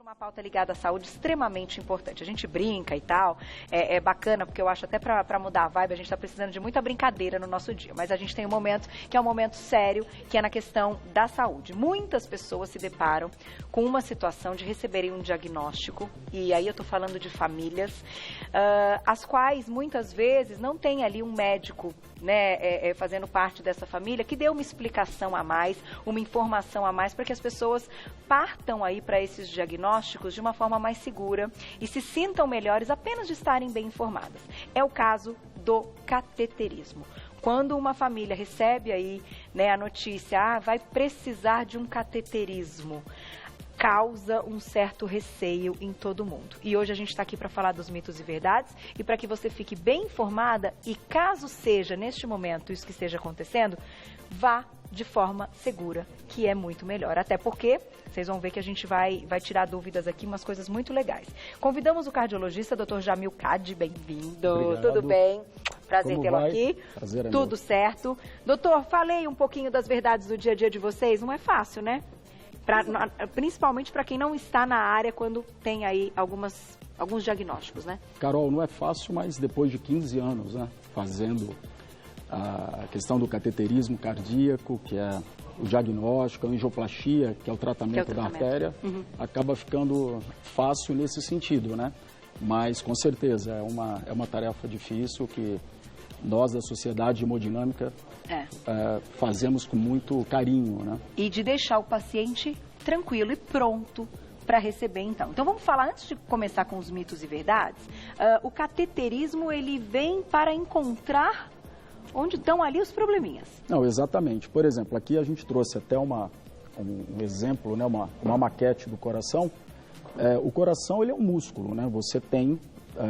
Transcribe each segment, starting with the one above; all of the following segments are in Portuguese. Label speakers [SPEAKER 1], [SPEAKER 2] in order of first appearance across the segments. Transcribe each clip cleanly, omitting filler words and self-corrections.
[SPEAKER 1] uma pauta ligada à saúde extremamente importante. A gente brinca e tal, é bacana, porque eu acho até para mudar a vibe, a gente está precisando de muita brincadeira no nosso dia. Mas a gente tem um momento que é um momento sério, que é na questão da saúde. Muitas pessoas se deparam com uma situação de receberem um diagnóstico, e aí eu estou falando de famílias, as quais muitas vezes não tem ali um médico, né, fazendo parte dessa família, que dê uma explicação a mais, uma informação a mais, para que as pessoas partam aí para esses diagnósticos de uma forma mais segura e se sintam melhores apenas de estarem bem informadas. É o caso do cateterismo. Quando uma família recebe aí, né, a notícia, vai precisar de um cateterismo, causa um certo receio em todo mundo. E hoje a gente está aqui para falar dos mitos e verdades e para que você fique bem informada e caso seja neste momento isso que esteja acontecendo, vá de forma segura, que é muito melhor. Até porque, vocês vão ver que a gente vai tirar dúvidas aqui, umas coisas muito legais. Convidamos o cardiologista, Dr. Jamil Cade, bem-vindo. Tudo bem? Prazer tê-lo aqui. Prazer é tudo meu. Certo. Doutor, falei um pouquinho das verdades do dia a dia de vocês, não é fácil, né? Principalmente para quem não está na área quando tem aí alguns diagnósticos, né?
[SPEAKER 2] Carol, não é fácil, mas depois de 15 anos, né, fazendo a questão do cateterismo cardíaco, que é o diagnóstico, a angioplastia, que é o tratamento da artéria, acaba ficando fácil nesse sentido, né? Mas, com certeza, é uma tarefa difícil que nós, da Sociedade Hemodinâmica, fazemos com muito carinho, né?
[SPEAKER 1] E de deixar o paciente tranquilo e pronto para receber, então. Então, vamos falar, antes de começar com os mitos e verdades, o cateterismo, ele vem para encontrar onde estão ali os probleminhas.
[SPEAKER 2] Não, exatamente. Por exemplo, aqui a gente trouxe até um exemplo, né, uma maquete do coração. O coração, ele é um músculo, né? Você tem,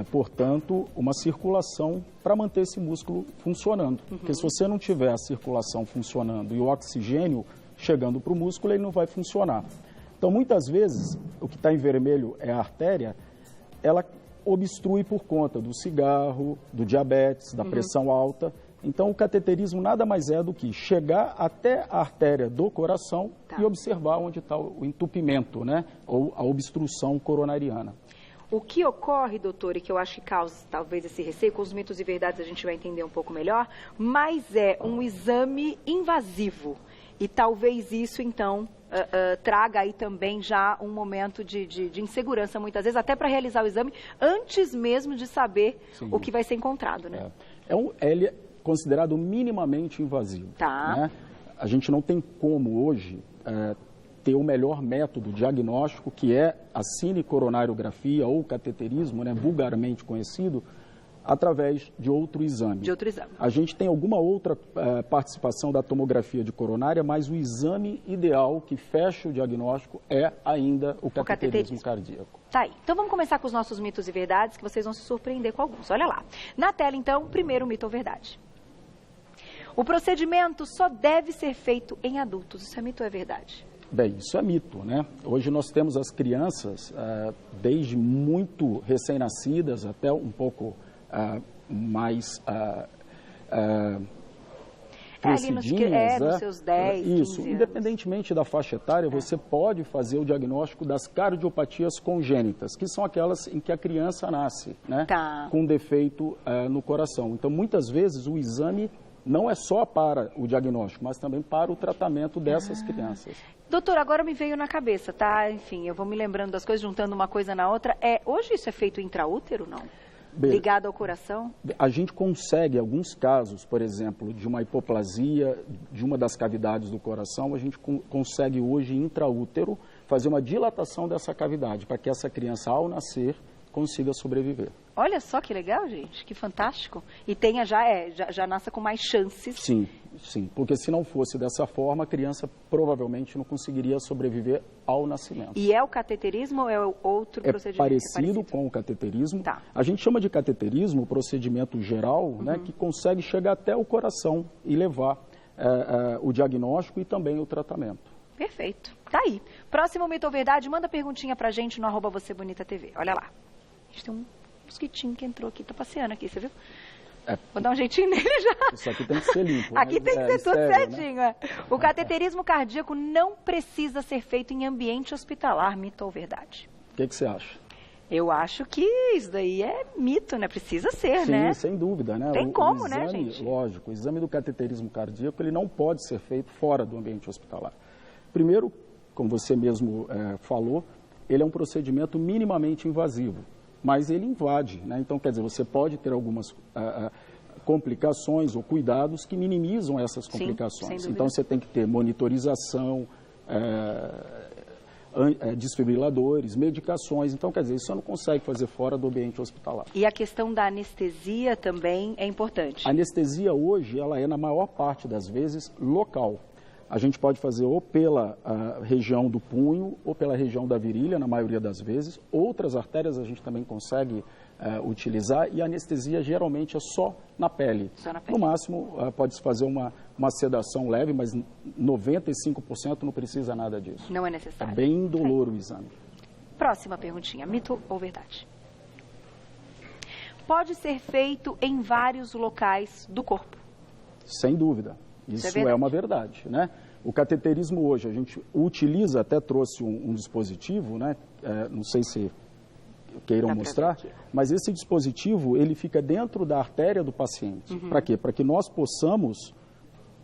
[SPEAKER 2] portanto, uma circulação para manter esse músculo funcionando. Porque se você não tiver a circulação funcionando e o oxigênio chegando para o músculo, ele não vai funcionar. Então, muitas vezes, o que está em vermelho é a artéria, ela obstrui por conta do cigarro, do diabetes, da pressão alta. Então, o cateterismo nada mais é do que chegar até a artéria do coração e observar onde está o entupimento, né? Ou a obstrução coronariana.
[SPEAKER 1] O que ocorre, doutor, e que eu acho que causa talvez esse receio, com os mitos e verdades a gente vai entender um pouco melhor, mas é um exame invasivo. E talvez isso, então, traga aí também já um momento de insegurança, muitas vezes, até para realizar o exame, antes mesmo de saber o que vai ser encontrado, né?
[SPEAKER 2] Ele é considerado minimamente invasivo. Né? A gente não tem como hoje ter o melhor método diagnóstico, que é a cinecoronariografia ou cateterismo, né, vulgarmente conhecido, através de outro exame. A gente tem alguma outra participação da tomografia de coronária, mas o exame ideal que fecha o diagnóstico é ainda o cateterismo cardíaco.
[SPEAKER 1] Tá aí. Então vamos começar com os nossos mitos e verdades, que vocês vão se surpreender com alguns. Olha lá. Na tela, então, primeiro mito ou verdade. O procedimento só deve ser feito em adultos. Isso é mito ou é verdade?
[SPEAKER 2] Bem, isso é mito, né? Hoje nós temos as crianças, desde muito recém-nascidas até um pouco mais crescidinhas,
[SPEAKER 1] nos seus 10, 15 anos.
[SPEAKER 2] Independentemente da faixa etária, você pode fazer o diagnóstico das cardiopatias congênitas, que são aquelas em que a criança nasce, né, com defeito no coração. Então, muitas vezes, o exame não é só para o diagnóstico, mas também para o tratamento dessas crianças.
[SPEAKER 1] Doutor, agora me veio na cabeça, tá? Enfim, eu vou me lembrando das coisas, juntando uma coisa na outra. Hoje isso é feito intraútero, não? Ligado ao coração?
[SPEAKER 2] A gente consegue, em alguns casos, por exemplo, de uma hipoplasia, de uma das cavidades do coração, a gente consegue hoje, intraútero, fazer uma dilatação dessa cavidade, para que essa criança, ao nascer, consiga sobreviver.
[SPEAKER 1] Olha só que legal, gente, que fantástico. E tenha já nasça com mais chances.
[SPEAKER 2] Sim, porque se não fosse dessa forma, a criança provavelmente não conseguiria sobreviver ao nascimento.
[SPEAKER 1] E é o cateterismo ou é outro procedimento?
[SPEAKER 2] Parecido com o cateterismo. A gente chama de cateterismo o procedimento geral, né, que consegue chegar até o coração e levar o diagnóstico e também o tratamento.
[SPEAKER 1] Perfeito. Tá aí. Próximo mito ou verdade, manda perguntinha pra gente no @vocêbonitatv. Olha lá. A gente tem um mosquitinho que entrou aqui, tá passeando aqui, você viu? Vou dar um jeitinho nele já.
[SPEAKER 2] Isso aqui tem que ser limpo.
[SPEAKER 1] Aqui tem que ser tudo certinho.
[SPEAKER 2] Né?
[SPEAKER 1] O cateterismo cardíaco não precisa ser feito em ambiente hospitalar, mito ou verdade?
[SPEAKER 2] O que você acha?
[SPEAKER 1] Eu acho que isso daí é mito, né? Precisa ser,
[SPEAKER 2] Sim,
[SPEAKER 1] né?
[SPEAKER 2] sem dúvida, né?
[SPEAKER 1] Tem como,
[SPEAKER 2] o
[SPEAKER 1] né,
[SPEAKER 2] exame,
[SPEAKER 1] gente?
[SPEAKER 2] Lógico, o exame do cateterismo cardíaco, ele não pode ser feito fora do ambiente hospitalar. Primeiro, como você mesmo falou, ele é um procedimento minimamente invasivo, mas ele invade, né? Então, quer dizer, você pode ter algumas complicações ou cuidados que minimizam essas complicações. Então, você tem que ter monitorização, desfibriladores, medicações. Então, quer dizer, isso você não consegue fazer fora do ambiente hospitalar.
[SPEAKER 1] E a questão da anestesia também é importante?
[SPEAKER 2] A anestesia hoje, ela é, na maior parte das vezes, local. A gente pode fazer ou pela região do punho ou pela região da virilha, na maioria das vezes. Outras artérias a gente também consegue utilizar e a anestesia geralmente é só na pele.
[SPEAKER 1] Só na pele.
[SPEAKER 2] No máximo, pode-se fazer uma sedação leve, mas 95% não precisa nada disso.
[SPEAKER 1] Não é necessário.
[SPEAKER 2] É bem indolor o exame.
[SPEAKER 1] Próxima perguntinha, mito ou verdade? Pode ser feito em vários locais do corpo?
[SPEAKER 2] Sem dúvida. Isso é uma verdade, né? O cateterismo hoje, a gente utiliza, até trouxe um dispositivo, né? Não sei se queiram mostrar, mas esse dispositivo, ele fica dentro da artéria do paciente. Para quê? Para que nós possamos,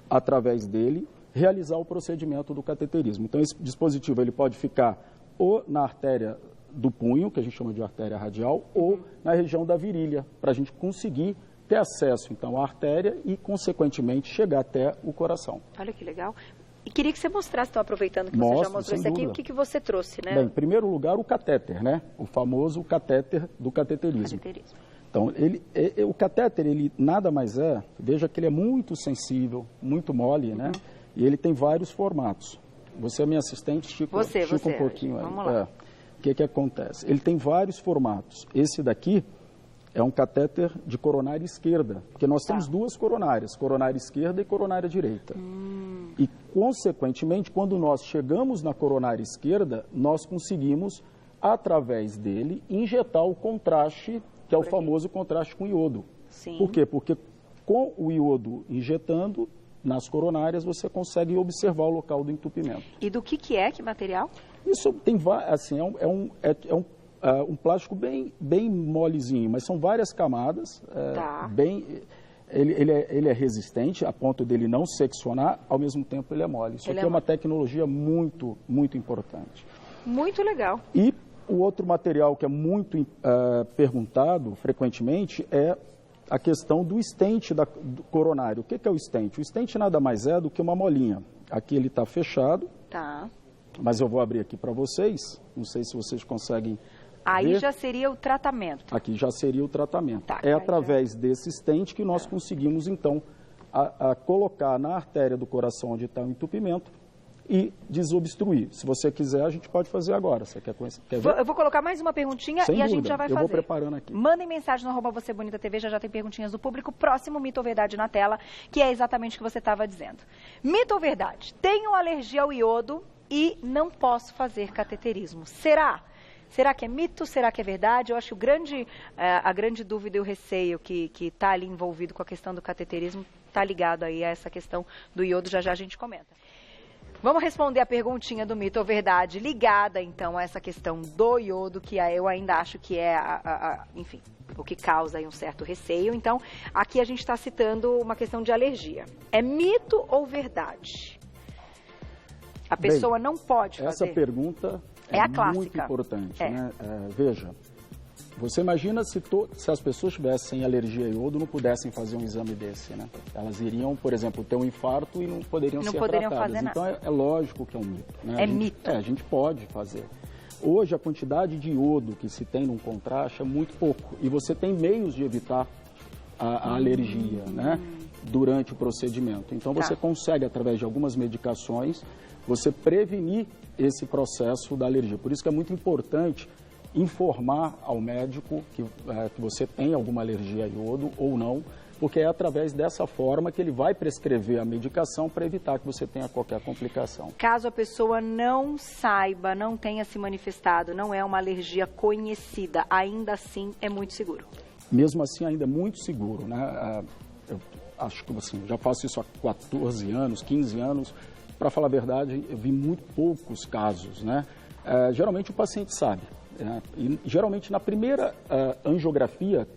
[SPEAKER 2] através dele, realizar o procedimento do cateterismo. Então, esse dispositivo, ele pode ficar ou na artéria do punho, que a gente chama de artéria radial, ou na região da virilha, para a gente conseguir ter acesso, então, à artéria e, consequentemente, chegar até o coração.
[SPEAKER 1] Olha que legal. E queria que você mostrasse, então, aproveitando que você já mostrou isso aqui, o que você trouxe, né?
[SPEAKER 2] Bem, em primeiro lugar, o catéter, né? O famoso catéter do cateterismo. Então, o catéter, ele nada mais veja que ele é muito sensível, muito mole, né? E ele tem vários formatos. Você é minha assistente, estica um pouquinho aí.
[SPEAKER 1] Vamos lá.
[SPEAKER 2] O que acontece? Ele tem vários formatos. Esse daqui é um catéter de coronária esquerda, porque nós temos duas coronárias, coronária esquerda e coronária direita. E, consequentemente, quando nós chegamos na coronária esquerda, nós conseguimos, através dele, injetar o contraste, que é o famoso contraste com iodo.
[SPEAKER 1] Sim.
[SPEAKER 2] Por quê? Porque com o iodo injetando nas coronárias, você consegue observar o local do entupimento.
[SPEAKER 1] E do que é? Que material?
[SPEAKER 2] Isso tem, assim, um plástico bem molezinho, mas são várias camadas, ele é resistente a ponto dele não seccionar, ao mesmo tempo ele é mole. Isso aqui é uma tecnologia muito, muito importante.
[SPEAKER 1] Muito legal.
[SPEAKER 2] E o outro material que é muito perguntado frequentemente é a questão do stent do coronário. O que é o stent? O stent nada mais é do que uma molinha. Aqui ele está fechado, mas eu vou abrir aqui para vocês, não sei se vocês conseguem
[SPEAKER 1] Aí
[SPEAKER 2] ver.
[SPEAKER 1] Já seria o tratamento.
[SPEAKER 2] Aqui já seria o tratamento. Através desse stent que nós conseguimos, então, colocar na artéria do coração onde está o entupimento e desobstruir. Se você quiser, a gente pode fazer agora. Você quer ver?
[SPEAKER 1] Eu vou colocar mais uma perguntinha
[SPEAKER 2] Sem
[SPEAKER 1] e a
[SPEAKER 2] dúvida.
[SPEAKER 1] gente já vai fazer.
[SPEAKER 2] Eu vou preparando aqui.
[SPEAKER 1] Mandem mensagem no @VocêBonitaTV, já tem perguntinhas do público. Próximo mito ou verdade na tela, que é exatamente o que você estava dizendo. Mito ou verdade? Tenho alergia ao iodo e não posso fazer cateterismo. Será? Será que é mito? Será que é verdade? Eu acho que a grande dúvida e o receio que está ali envolvido com a questão do cateterismo está ligado aí a essa questão do iodo, já a gente comenta. Vamos responder a perguntinha do mito ou verdade, ligada então a essa questão do iodo, que eu ainda acho que é, enfim, o que causa aí um certo receio. Então, aqui a gente está citando uma questão de alergia. É mito ou verdade? A pessoa não pode fazer?
[SPEAKER 2] Essa pergunta é a clássica. Muito importante, né? Veja, você imagina se as pessoas tivessem alergia a iodo, não pudessem fazer um exame desse, né? Elas iriam, por exemplo, ter um infarto e não poderiam ser tratadas.
[SPEAKER 1] Fazer nada.
[SPEAKER 2] Então, é lógico que é um mito. Né?
[SPEAKER 1] Mito.
[SPEAKER 2] A gente pode fazer. Hoje, a quantidade de iodo que se tem num contraste é muito pouco. E você tem meios de evitar a alergia, né? Durante o procedimento. Então, você consegue, através de algumas medicações, você prevenir esse processo da alergia. Por isso que é muito importante informar ao médico que você tem alguma alergia a iodo ou não, porque é através dessa forma que ele vai prescrever a medicação para evitar que você tenha qualquer complicação.
[SPEAKER 1] Caso a pessoa não saiba, não tenha se manifestado, não é uma alergia conhecida, ainda assim é muito seguro?
[SPEAKER 2] Mesmo assim, ainda é muito seguro, né? Eu acho que assim, já faço isso há 14 anos, 15 anos. Para falar a verdade, eu vi muito poucos casos, né? Geralmente o paciente sabe. né? E, geralmente, na primeira angiografia,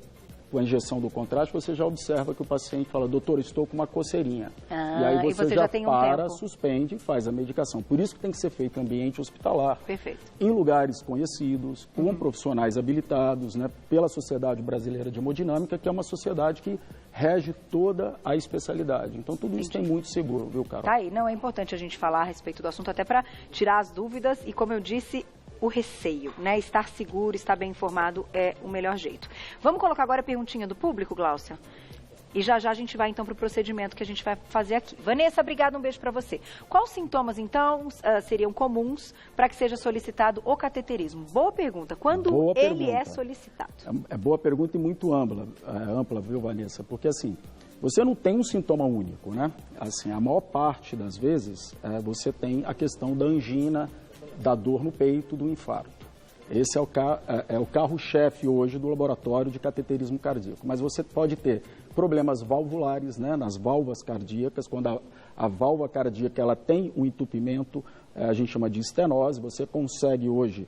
[SPEAKER 2] com a injeção do contraste, você já observa que o paciente fala, doutor, estou com uma coceirinha.
[SPEAKER 1] Ah,
[SPEAKER 2] e aí você já
[SPEAKER 1] tem
[SPEAKER 2] para,
[SPEAKER 1] um tempo.
[SPEAKER 2] suspende e faz a medicação. Por isso que tem que ser feito em ambiente hospitalar.
[SPEAKER 1] Perfeito.
[SPEAKER 2] Em lugares conhecidos, com profissionais habilitados, né, pela Sociedade Brasileira de Hemodinâmica, que é uma sociedade que rege toda a especialidade. Então, tudo isso tem muito seguro, viu, Carol?
[SPEAKER 1] Tá aí, não é importante a gente falar a respeito do assunto, até para tirar as dúvidas e, como eu disse, o receio, né? Estar seguro, estar bem informado é o melhor jeito. Vamos colocar agora a perguntinha do público, Gláucia? E já a gente vai, então, para o procedimento que a gente vai fazer aqui. Vanessa, obrigada, um beijo para você. Quais sintomas, então, seriam comuns para que seja solicitado o cateterismo? Boa pergunta. Quando ele é solicitado?
[SPEAKER 2] É boa pergunta e muito ampla, viu, Vanessa? Porque, assim, você não tem um sintoma único, né? Assim, a maior parte das vezes, você tem a questão da angina, da dor no peito, do infarto. Esse é o carro-chefe hoje do laboratório de cateterismo cardíaco. Mas você pode ter problemas valvulares, né, nas válvulas cardíacas, quando a válvula cardíaca ela tem um entupimento, a gente chama de estenose, você consegue hoje,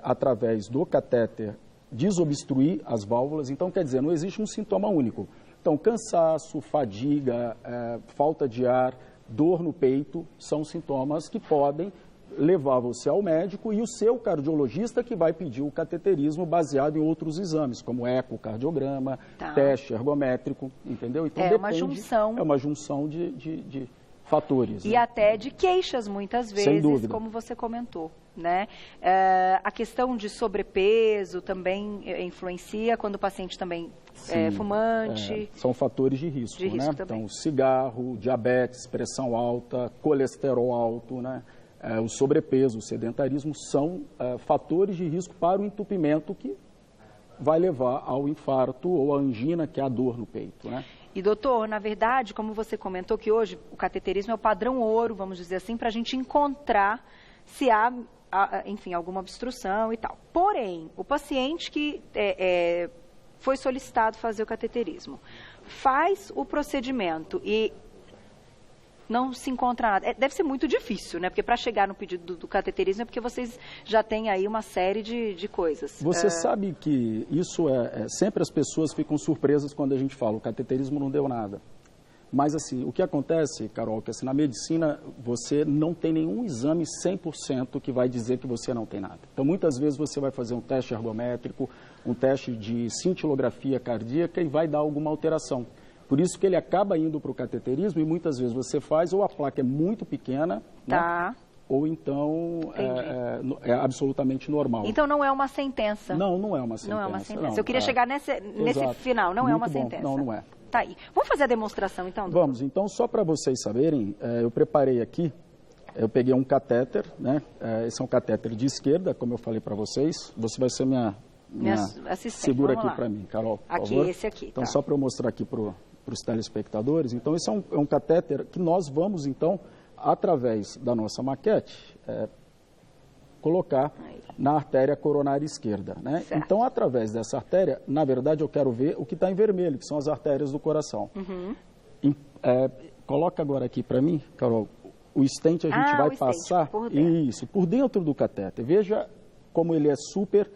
[SPEAKER 2] através do catéter, desobstruir as válvulas. Então, quer dizer, não existe um sintoma único. Então, cansaço, fadiga, falta de ar, dor no peito, são sintomas que podem levar você ao médico e o seu cardiologista que vai pedir o cateterismo baseado em outros exames, como ecocardiograma, teste ergométrico, entendeu? Então,
[SPEAKER 1] uma junção.
[SPEAKER 2] É uma junção de fatores.
[SPEAKER 1] E
[SPEAKER 2] né?
[SPEAKER 1] Até de queixas, muitas vezes,
[SPEAKER 2] sem dúvida,
[SPEAKER 1] como você comentou, né? A questão de sobrepeso também influencia quando o paciente também é fumante.
[SPEAKER 2] São fatores de risco, né?
[SPEAKER 1] Também.
[SPEAKER 2] Então, cigarro, diabetes, pressão alta, colesterol alto, né? O sobrepeso, o sedentarismo são fatores de risco para o entupimento que vai levar ao infarto ou à angina, que é a dor no peito, né?
[SPEAKER 1] E, doutor, na verdade, como você comentou que hoje o cateterismo é o padrão ouro, vamos dizer assim, para a gente encontrar se há, enfim, alguma obstrução e tal. Porém, o paciente que foi solicitado fazer o cateterismo faz o procedimento e não se encontra nada. Deve ser muito difícil, né? Porque para chegar no pedido do cateterismo é porque vocês já têm aí uma série de coisas.
[SPEAKER 2] Você sabe que isso sempre as pessoas ficam surpresas quando a gente fala o cateterismo não deu nada. Mas assim, o que acontece, Carol, que assim, na medicina você não tem nenhum exame 100% que vai dizer que você não tem nada. Então muitas vezes você vai fazer um teste ergométrico, um teste de cintilografia cardíaca e vai dar alguma alteração. Por isso que ele acaba indo para o cateterismo e muitas vezes você faz ou a placa é muito pequena, né? Ou então é absolutamente normal.
[SPEAKER 1] Então não é uma sentença.
[SPEAKER 2] Não é uma sentença.
[SPEAKER 1] Não é uma sentença. Eu queria chegar nesse final, não é uma sentença.
[SPEAKER 2] Não é.
[SPEAKER 1] Tá aí. Vamos fazer a demonstração então, doutor?
[SPEAKER 2] Vamos. Então, só para vocês saberem, eu preparei aqui, eu peguei um catéter, né? Esse é um catéter de esquerda, como eu falei para vocês. Você vai ser minha
[SPEAKER 1] assistente.
[SPEAKER 2] Segura aqui para mim, Carol, por favor.
[SPEAKER 1] Esse aqui.
[SPEAKER 2] Então, só para eu mostrar aqui para os telespectadores. Então, esse é um catéter que nós vamos, então, através da nossa maquete, colocar na artéria coronária esquerda, né?
[SPEAKER 1] Certo.
[SPEAKER 2] Então, através dessa artéria, na verdade, eu quero ver o que está em vermelho, que são as artérias do coração. Coloca agora aqui para mim, Carol, o stent a gente vai passar por dentro do catéter. Veja como ele é super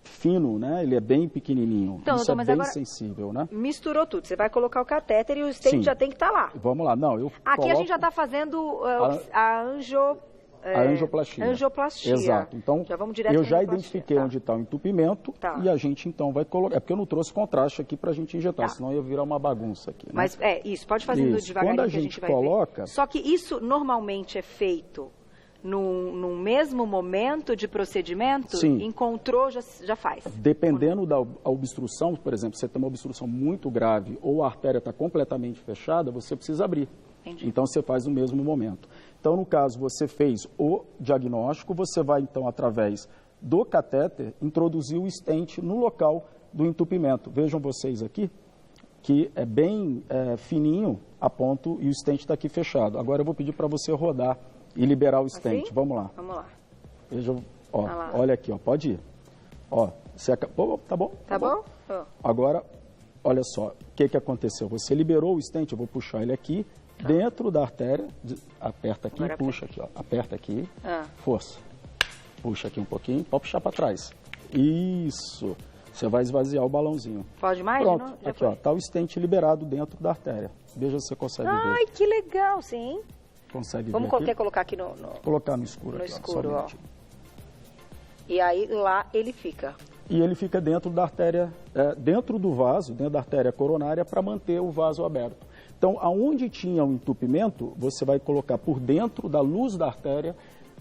[SPEAKER 2] fino, né? Ele é bem pequenininho.
[SPEAKER 1] Então,
[SPEAKER 2] isso
[SPEAKER 1] mas
[SPEAKER 2] é bem
[SPEAKER 1] agora
[SPEAKER 2] sensível, né?
[SPEAKER 1] Misturou tudo. Você vai colocar o catéter e o stent já tem que estar lá.
[SPEAKER 2] Vamos lá. Não,
[SPEAKER 1] Aqui a gente já está fazendo a angioplastia.
[SPEAKER 2] Exato. Então, eu já identifiquei onde está o entupimento e a gente, então, vai colocar... É porque eu não trouxe contraste aqui para a gente injetar, senão ia virar uma bagunça aqui. Né?
[SPEAKER 1] Mas, isso, pode fazer devagarinho.
[SPEAKER 2] Quando a gente coloca...
[SPEAKER 1] Ver. Só que isso normalmente é feito num mesmo momento de procedimento?
[SPEAKER 2] Sim.
[SPEAKER 1] Encontrou, já faz?
[SPEAKER 2] Dependendo da obstrução, por exemplo, você tem uma obstrução muito grave ou a artéria está completamente fechada, você precisa abrir.
[SPEAKER 1] Entendi.
[SPEAKER 2] Então, você faz no mesmo momento. Então, no caso, você fez o diagnóstico, você vai, então, através do catéter, introduzir o stent no local do entupimento. Vejam vocês aqui, que é bem fininho a ponto e o stent está aqui fechado. Agora, eu vou pedir para você rodar e liberar o stent.
[SPEAKER 1] Assim?
[SPEAKER 2] Vamos lá.
[SPEAKER 1] Vamos lá.
[SPEAKER 2] Veja, olha aqui, pode ir. Tá bom?
[SPEAKER 1] Tá bom?
[SPEAKER 2] Agora, olha só, o que aconteceu? Você liberou o stent, eu vou puxar ele aqui, dentro da artéria, aperta aqui e puxa aqui, ó. Aperta aqui, força. Puxa aqui um pouquinho, pode puxar para trás. Isso. Você vai esvaziar o balãozinho.
[SPEAKER 1] Pode mais?
[SPEAKER 2] Pronto,
[SPEAKER 1] Não?
[SPEAKER 2] aqui ó, tá o stent liberado dentro da artéria. Veja se você consegue ver.
[SPEAKER 1] Ai, que legal, sim.
[SPEAKER 2] Consegue
[SPEAKER 1] Vamos
[SPEAKER 2] ver aqui?
[SPEAKER 1] quer colocar aqui no...
[SPEAKER 2] Colocar no escuro.
[SPEAKER 1] No
[SPEAKER 2] aqui,
[SPEAKER 1] escuro,
[SPEAKER 2] ó.
[SPEAKER 1] ó. E aí lá ele fica.
[SPEAKER 2] E ele fica dentro da artéria, dentro do vaso, dentro da artéria coronária, para manter o vaso aberto. Então, aonde tinha um entupimento, você vai colocar por dentro da luz da artéria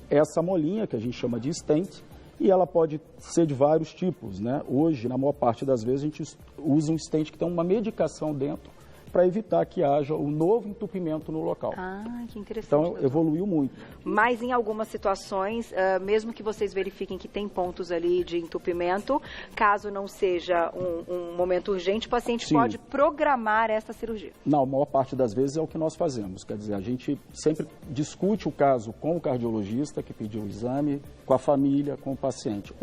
[SPEAKER 2] essa molinha, que a gente chama de stent, e ela pode ser de vários tipos, né? Hoje, na maior parte das vezes, a gente usa um stent que tem uma medicação dentro para evitar que haja um novo entupimento no local.
[SPEAKER 1] Ah, que interessante.
[SPEAKER 2] Então,
[SPEAKER 1] doutor.
[SPEAKER 2] evoluiu muito.
[SPEAKER 1] Mas em algumas situações, mesmo que vocês verifiquem que tem pontos ali de entupimento, caso não seja um momento urgente, o paciente
[SPEAKER 2] Sim.
[SPEAKER 1] pode programar essa cirurgia.
[SPEAKER 2] Não, a maior parte das vezes é o que nós fazemos. Quer dizer, a gente sempre discute o caso com o cardiologista que pediu o exame, com a família, com o paciente.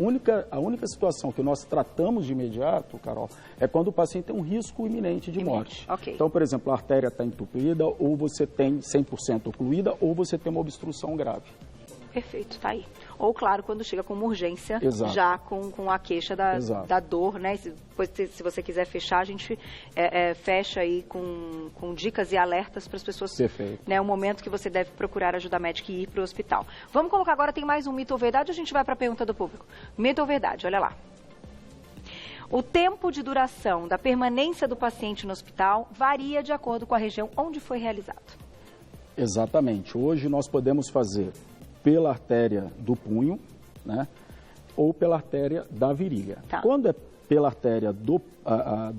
[SPEAKER 2] A única situação que nós tratamos de imediato, Carol, é quando o paciente tem um risco iminente de morte.
[SPEAKER 1] Ok.
[SPEAKER 2] Então, por exemplo, a artéria está entupida, ou você tem 100% ocluída, ou você tem uma obstrução grave.
[SPEAKER 1] Perfeito, tá aí. Ou, claro, quando chega com uma urgência,
[SPEAKER 2] Exato.
[SPEAKER 1] já com a queixa da dor, né? Se você quiser fechar, a gente fecha aí com dicas e alertas para as pessoas.
[SPEAKER 2] Perfeito.
[SPEAKER 1] Né, o momento que você deve procurar ajuda médica e ir para o hospital. Vamos colocar agora, tem mais um mito ou verdade, ou a gente vai para a pergunta do público? Mito ou verdade, olha lá. O tempo de duração da permanência do paciente no hospital varia de acordo com a região onde foi realizado.
[SPEAKER 2] Exatamente. Hoje nós podemos fazer pela artéria do punho, né, ou pela artéria da virilha.
[SPEAKER 1] Tá.
[SPEAKER 2] Quando é pela artéria do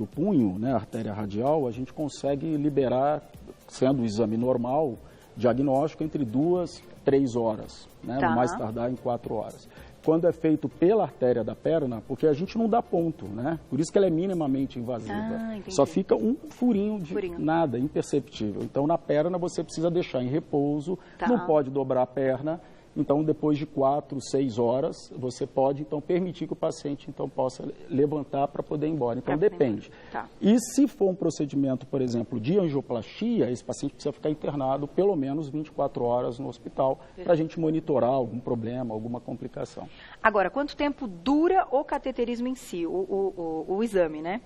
[SPEAKER 2] punho, né, a artéria radial, a gente consegue liberar, sendo o exame normal, diagnóstico entre 2 a 3 horas, né,
[SPEAKER 1] Tá.
[SPEAKER 2] no mais tardar em 4 horas. Quando é feito pela artéria da perna, porque a gente não dá ponto, né? Por isso que ela é minimamente invasiva.
[SPEAKER 1] Entendi.
[SPEAKER 2] Só fica um furinho de
[SPEAKER 1] Furinho.
[SPEAKER 2] nada, imperceptível. Então, na perna, você precisa deixar em repouso,
[SPEAKER 1] Tá.
[SPEAKER 2] não pode dobrar a perna. Então, depois de 4, 6 horas, você pode, então, permitir que o paciente, então, possa levantar para poder ir embora. Então,
[SPEAKER 1] Pra
[SPEAKER 2] depende.
[SPEAKER 1] Tá.
[SPEAKER 2] E se for um procedimento, por exemplo, de angioplastia, esse paciente precisa ficar internado pelo menos 24 horas no hospital para a gente monitorar algum problema, alguma complicação.
[SPEAKER 1] Agora, quanto tempo dura o cateterismo em si, o exame, né?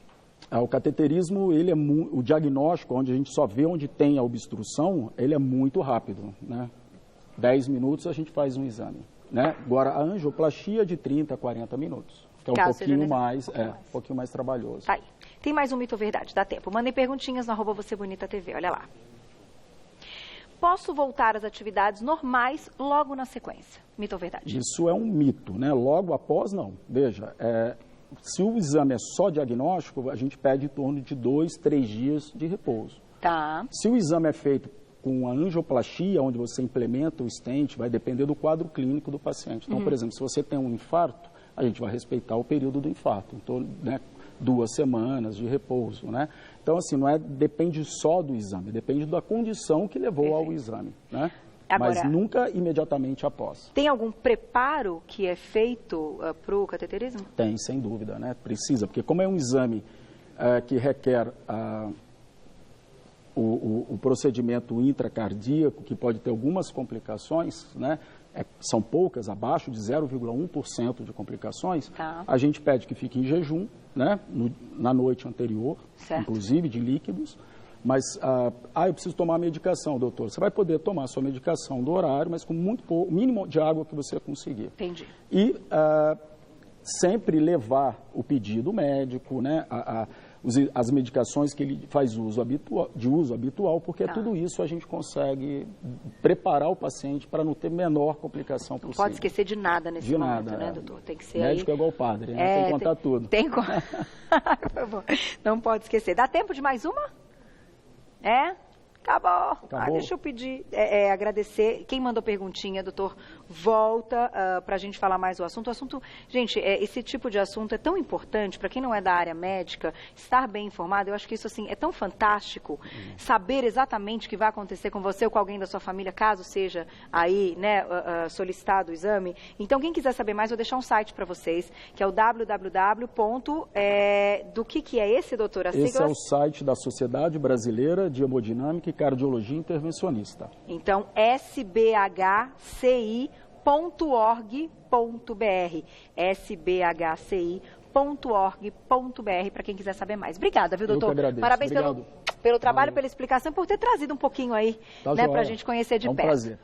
[SPEAKER 2] O cateterismo, ele o diagnóstico, onde a gente só vê onde tem a obstrução, ele é muito rápido, né? 10 minutos a gente faz um exame, né? Agora, a angioplastia de 30 a 40 minutos, que é um pouquinho mais, um pouquinho mais trabalhoso.
[SPEAKER 1] Tá aí. Tem mais um mito ou verdade? Dá tempo. Mandem perguntinhas no @VocêBonitaTV, olha lá. Posso voltar às atividades normais logo na sequência? Mito ou verdade?
[SPEAKER 2] Isso é um mito, né? Logo após, não. Veja, se o exame é só diagnóstico, a gente pede em torno de 2, 3 dias de repouso.
[SPEAKER 1] Tá.
[SPEAKER 2] Se o exame é feito com a angioplastia, onde você implementa o stent, vai depender do quadro clínico do paciente. Então, por exemplo, se você tem um infarto, a gente vai respeitar o período do infarto, então, né, 2 semanas de repouso, né? Então, assim, depende só do exame, depende da condição que levou ao exame, né?
[SPEAKER 1] Agora,
[SPEAKER 2] mas nunca imediatamente após.
[SPEAKER 1] Tem algum preparo que é feito para o cateterismo?
[SPEAKER 2] Tem, sem dúvida, né? Precisa, porque como é um exame que requer o procedimento intracardíaco, que pode ter algumas complicações, né? São poucas, abaixo de 0,1% de complicações,
[SPEAKER 1] Tá.
[SPEAKER 2] A gente pede que fique em jejum, né? Na noite anterior,
[SPEAKER 1] Certo.
[SPEAKER 2] inclusive de líquidos, mas, eu preciso tomar medicação, doutor. Você vai poder tomar a sua medicação do horário, mas com muito pouco, o mínimo de água que você conseguir.
[SPEAKER 1] Entendi.
[SPEAKER 2] E sempre levar o pedido médico, né? As medicações que ele faz de uso habitual, porque tudo isso a gente consegue preparar o paciente para não ter menor complicação possível.
[SPEAKER 1] Não pode esquecer de nada nesse
[SPEAKER 2] de
[SPEAKER 1] momento,
[SPEAKER 2] nada,
[SPEAKER 1] né, doutor? Tem que ser
[SPEAKER 2] médico
[SPEAKER 1] aí...
[SPEAKER 2] é igual padre, né? Tem que contar tudo.
[SPEAKER 1] Tem como... Não pode esquecer. Dá tempo de mais uma? Acabou. Deixa eu pedir, agradecer. Quem mandou perguntinha, doutor, volta para a gente falar mais do assunto. O assunto, gente, esse tipo de assunto é tão importante para quem não é da área médica, estar bem informado. Eu acho que isso, assim, é tão fantástico, saber exatamente o que vai acontecer com você ou com alguém da sua família, caso seja aí, né, solicitado o exame. Então, quem quiser saber mais, vou deixar um site para vocês, que é o www. Do que é esse, doutor?
[SPEAKER 2] Esse é o site da Sociedade Brasileira de Hemodinâmica e Cardiologia Intervencionista.
[SPEAKER 1] Então, sbhci.org. sbhci.org.br, para quem quiser saber mais. Obrigada, viu, doutor?
[SPEAKER 2] Eu que agradeço.
[SPEAKER 1] Parabéns pelo trabalho,
[SPEAKER 2] Valeu.
[SPEAKER 1] pela explicação, por ter trazido um pouquinho aí,
[SPEAKER 2] Tá
[SPEAKER 1] né,
[SPEAKER 2] joia.
[SPEAKER 1] pra gente conhecer de
[SPEAKER 2] É um
[SPEAKER 1] perto.
[SPEAKER 2] prazer.